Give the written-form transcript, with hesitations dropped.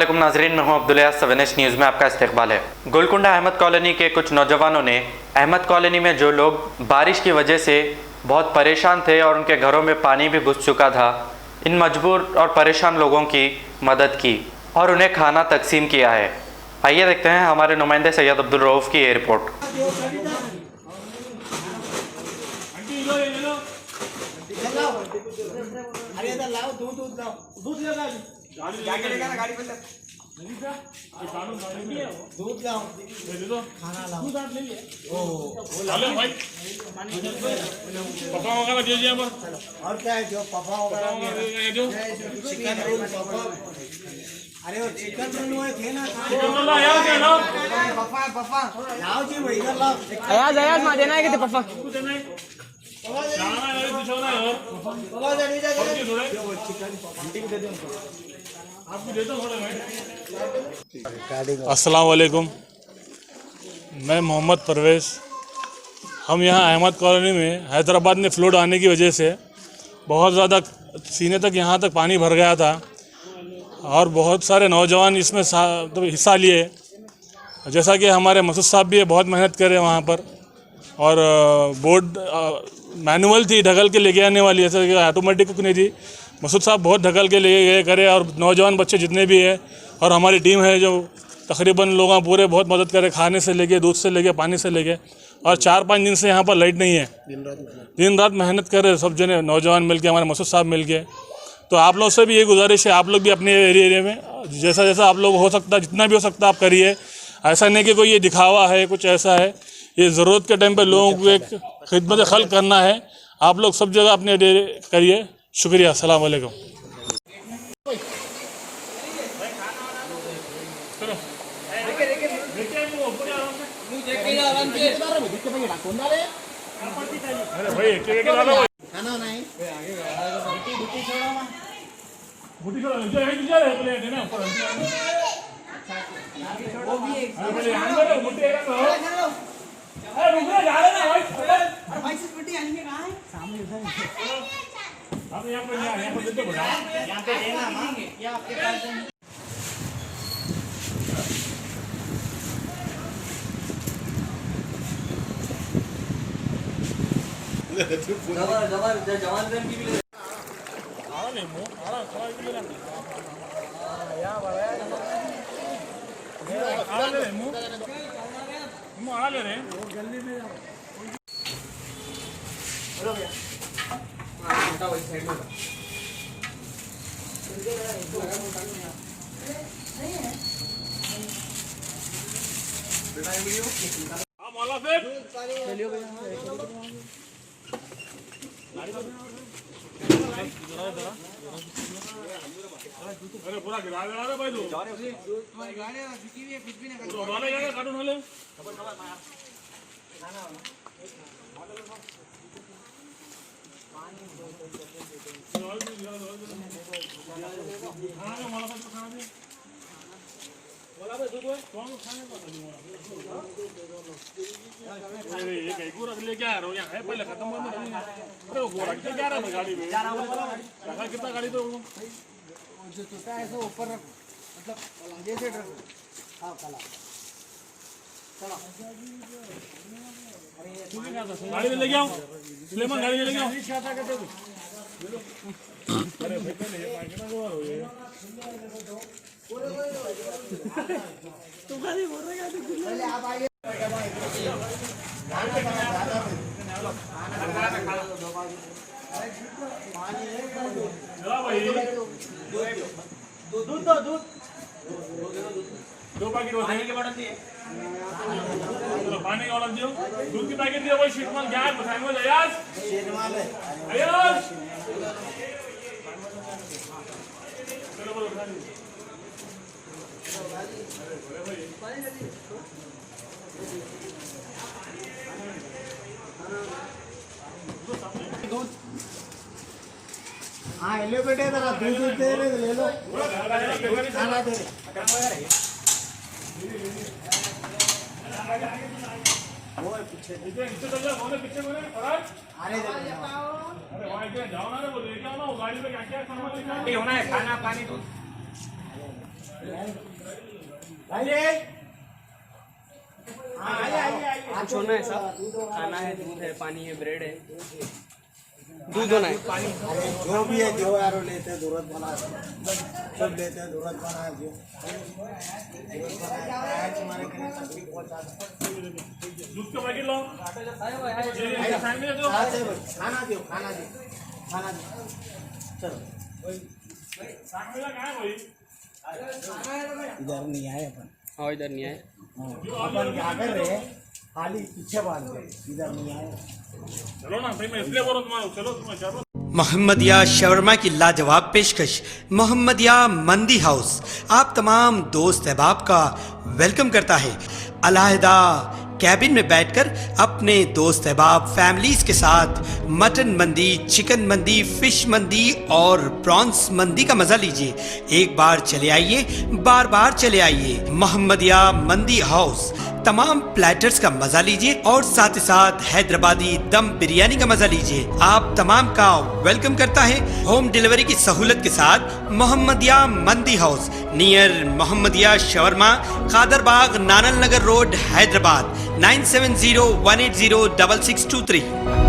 अस्सलामुअलैकुम नाजरीन, मैं हूं अब्दुल यास। सवेनेश न्यूज़ में आपका इस्तकबाल है। गोलकुंडा अहमद कॉलोनी के कुछ नौजवानों ने अहमद कॉलोनी में जो लोग बारिश की वजह से बहुत परेशान थे और उनके घरों में पानी भी घुस चुका था, इन मजबूर और परेशान लोगों की मदद की और उन्हें खाना तकसीम किया है। आइए देखते हैं हमारे नुमाइंदे सैयद अब्दुल रऊफ़ की ये रिपोर्ट। दूध लाओ, खाना लाओ, पप्पा वगैरह दीजिए और क्या है जो पपा वगैरह चिकन रोल पपा। अरे वो चिकन रोल हुए थे ना, पपा पपा लाओ जी, वही इधर लाओ। अयाज अयाज मार देना है कि पप्पा अस्सलाम वालेकुम, मैं मोहम्मद परवेज़। हम यहाँ अहमद कॉलोनी में हैदराबाद में फ्लड आने की वजह से बहुत ज़्यादा सीने तक यहाँ तक पानी भर गया था और बहुत सारे नौजवान इसमें हिस्सा लिए। जैसा कि हमारे मसूद साहब भी बहुत मेहनत करे वहाँ पर, और बोर्ड मैनुअल थी, ढकल के लेके आने वाली, जैसे कि ऑटोमेटिक नहीं थी। मसूद साहब बहुत ढकल के लेके गए करे, और नौजवान बच्चे जितने भी हैं और हमारी टीम है जो तकरीबन लोग पूरे बहुत मदद करे, खाने से लेके, दूध से लेके, पानी से लेके। और 4-5 दिन से यहाँ पर लाइट नहीं है, दिन रात मेहनत कर रहे सब जने नौजवान मिल के, हमारे मसूद साहब मिल के। तो आप लोग से भी ये गुजारिश है, आप लोग भी अपने एरिया में जैसा जैसा आप लोग हो सकता है, जितना भी हो सकता है आप करिए। ऐसा नहीं कि कोई ये दिखावा है, कुछ ऐसा है, ये ज़रूरत के टाइम पे लोगों को एक खिदमत खल्क करना है। आप लोग सब जगह अपने करिए। शुक्रिया, अस्सलाम वालेकुम। खाना नहीं अरे पूरा गिरा दे रहा है भाई, तू वाले जाने कार्टून वाले लेके आ रहा हूँ, यहाँ है पहले खत्म हो। अरे वो रख के क्या रहा है गाड़ी में, रखा कितना गाड़ी पे जो टूटा है सो ऊपर मतलब जैसे हाँ कला चलो गाड़ी में ले गया हूँ, सुलेमान गाड़ी में ले गया हूँ। अरे तुम्हारी बोल रहे आप आइए। दूध 2 पैकेट पानी के बॉटल दिए, पानी का ऑर्डर दियो, दूध की पैकेट दिया। वही शीटमाल क्या है बताएंगे अयाज, शेरवाल है अयाज चलो बोलो दूध। हाँ ले बेटे, जरा दूध दे रहे, ले लो खाना दे रहे। पीछे अरे वहाँ जाओ ना, वो लेके आओ ना, वो गाड़ी में क्या क्या सामान लेके आओ। होना है, खाना पानी दूध। भाई रे हाँ आइए कुछ होना है सब खाना है, दूध है, पानी है, ब्रेड है, दूध होना है। अरे जो भी है जो यारो लेते हैं जरूरत बना सब लेते हैं जरूरत बना जो जरूरत बना है तुम्हारे के लिए तकलीफ पहुंचा दूध का पैकेट लो, खाना दो चलो इधर नहीं आए अपन हाँ इधर नहीं आए, अपन क्या कर रहे हैं खाली पीछे बांध गए इधर नहीं आए चलो ना भाई, मैं इसलिए बोल रहा हूँ, चलो तुम्हें चलो। मोहम्मदिया शवरमा की लाजवाब पेशकश मोहम्मदिया मंदी हाउस आप तमाम दोस्त अहबाब का वेलकम करता है। अलहदा कैबिन में बैठकर अपने दोस्त अहबाब फैमिलीज के साथ मटन मंदी, चिकन मंदी, फिश मंदी और प्रॉन्स मंदी का मजा लीजिए। एक बार चले आइए, बार बार चले आइए। मोहम्मदिया मंदी हाउस तमाम प्लेटर्स का मजा लीजिए और साथ ही साथ हैदराबादी दम बिरयानी का मजा लीजिए। आप तमाम का वेलकम करता है होम डिलीवरी की सहूलत के साथ मोहम्मदिया मंदी house near Mohammadia shawarma, Kadarbagh, नानल नगर रोड, हैदराबाद 9701806623।